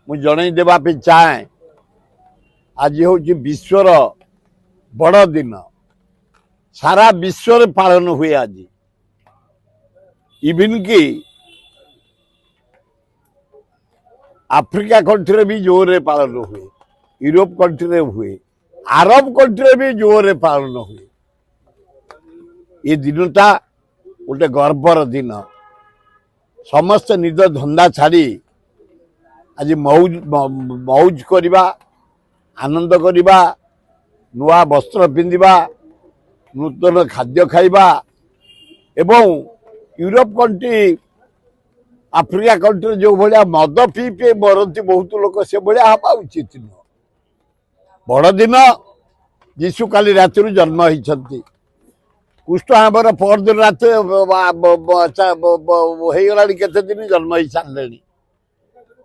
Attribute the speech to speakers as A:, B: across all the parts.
A: मुझे जन देवाई चाहे आज हूँ विश्वर बड़ दिन सारा विश्व पालन हुए आज इवन कि आफ्रिका कंट्री भी जोर रे पालन हुए यूरोप कंट्री हुए अरब कंट्री भी जोर रे पालन हुए ये दिनटा गोटे गर्वर दिन समस्त निज धंदा छाड़ी आज मौज मौज करवा आनंद करवा नुआ वस्त्र पिंधिबा नूतन खाद्य खाइबा एवं यूरोप कंट्री आफ्रिका कंट्री जो भाया मद पी पी मरती बहुत लोग से भाया हवा उचित नुह बड़ दिन जीशु काली राति जन्म होती कृष्ण आमर परदिन रात होगला केते दिन जन्म हो सारे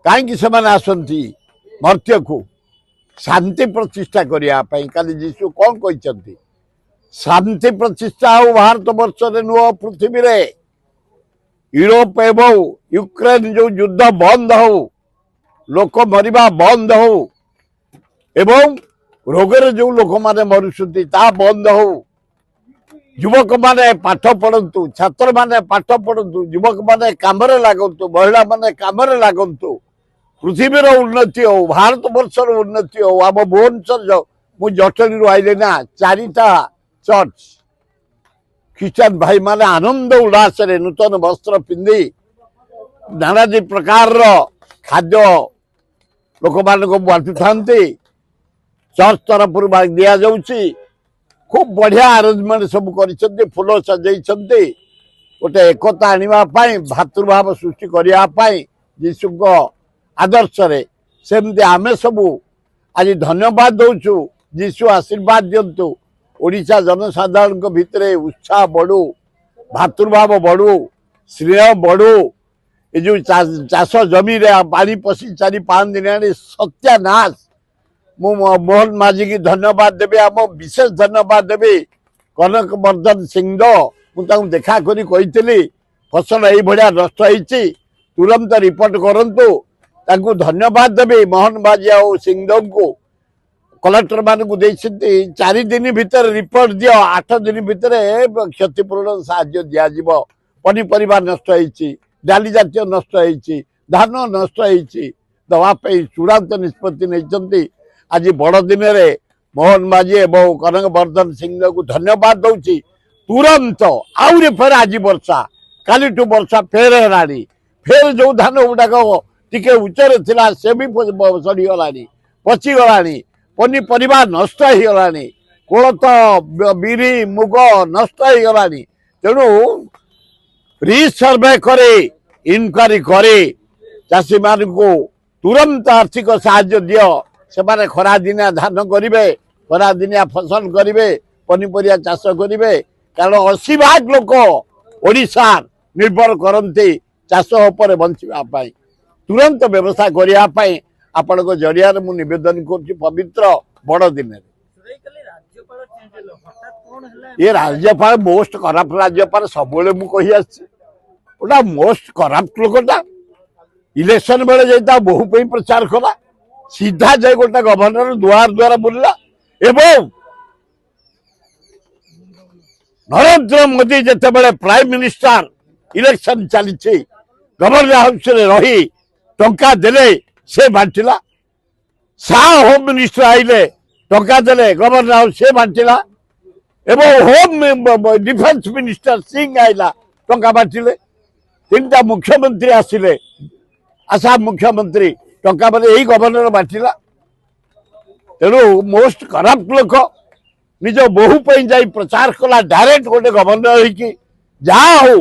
A: कहीं से आसती मर्त्य को शांति प्रतिष्ठा करने काली जीशु कौन कहते शांति प्रतिष्ठा हो भारत वर्ष नुह पृथ्वी रे यूरोप एवं यूक्रेन जो युद्ध बंद हो लोक मरिबा बंद हो एवं रोगरे जो लोक माने मरुछंती ता बंद हो युवक माने पाठ पढ़ंतु छात्र माने पाठ पढ़ंतु युवक माने कामरे लागंतु महिला माने कामरे लागंतु पृथ्वीर उन्नति हो भारत वर्षर उन्नति हो आम भुवनेश्वर मु जटणी आइले ना चारिटा चर्च ख्रीस्टान भाई माने आनंद उल्लास नूतन वस्त्र पिंधि नानादी प्रकार खाद्य लोक मान बांटु था चर्च तरफ दिया जाउची खूब बढ़िया अरेंजमेंट सब कर फूल सजाई गोटे एकता आने भातृभाव सृष्टि करने जीशु आदर्श सेमती आमे सबू आज धन्यवाद दौचु जीशु आशीर्वाद दिंतु ओडिशा जनसाधारण भितर उत्साह बढ़ू भातृभाव बढ़ू स्नेह बढ़ू ये जो चाष जमी पानी पशि 4-5 दिन सत्यानाश मु मोहन माझी की धन्यवाद देवी आम विशेष धन्यवाद देवी कनक वर्धन सिंह देखा करी कही फसल ये नष्ट होती तुरंत रिपोर्ट करंतु धन्यवाद देवी मोहन माझी आ सिंह को कलेक्टर मान को 4 दिन भितर रिपोर्ट दियो 8 दिन भितर क्षतिपूरण साहाय्य दिज्व पनीपरिया नष्ट होती डाली जातीय नष्ट होती धान नष्ट होती दवाई चूड़ांत निष्पत्ति नहीं आज बड़ दिन में मोहन माझी एवं कनक वर्धन सिंह को धन्यवाद दूची तुरंत आउे फेर आज वर्षा काली वर्षा फेर है फेर जो धान गुड़ाक टिके उच्चरे थिला से भी सड़ीगला पचिगला पनीपरिया नष्ट होगला कोलथ बिरी मुग नष्ट होगला तेणु रिसर्वे करे इनक्वारी करे चाषी मान को तुरंत आर्थिक साहाय्य दियो से माने खरा दिनिया धान करेंगे खरा दिनिया फसल करेंगे पनीपरिया चाष करेंगे कारण 80% लोक ओडिशा निर्भर करते चाष उपर बंचापी तुरंत व्यवस्था करने आपण को जरिया मु निवेदन कर पवित्र बड़ दिन ये राज्यपाल मोस्ट करप्ट राज्यपाल सब मुझे गोटा मोस्ट करप्ट लोकटा इलेक्शन बेले जाता बहु पे प्रचार कला सीधा जाए गोटे गवर्नर दुआर द्वारा बुलला एवं नरेंद्र मोदी जिते बड़े प्राइम मिनिस्टर इलेक्शन चली गवर्नर हाउस रे रही टंका देले से बांटिला शाह होम मिनिस्टर आइले टंका देले गवर्नर हाउस से बांटिला एवं होम डिफेंस मिनिस्टर सिंह आइला टंका बांटिले 3टा मुख्यमंत्री आसिले आसाम मुख्यमंत्री टंका बदे यही गवर्नर बांटिला तेणु मोस्ट करप्ट लोक निज बहु जाई प्रचार कला डायरेक्ट गोटे गवर्नर हो जहा हो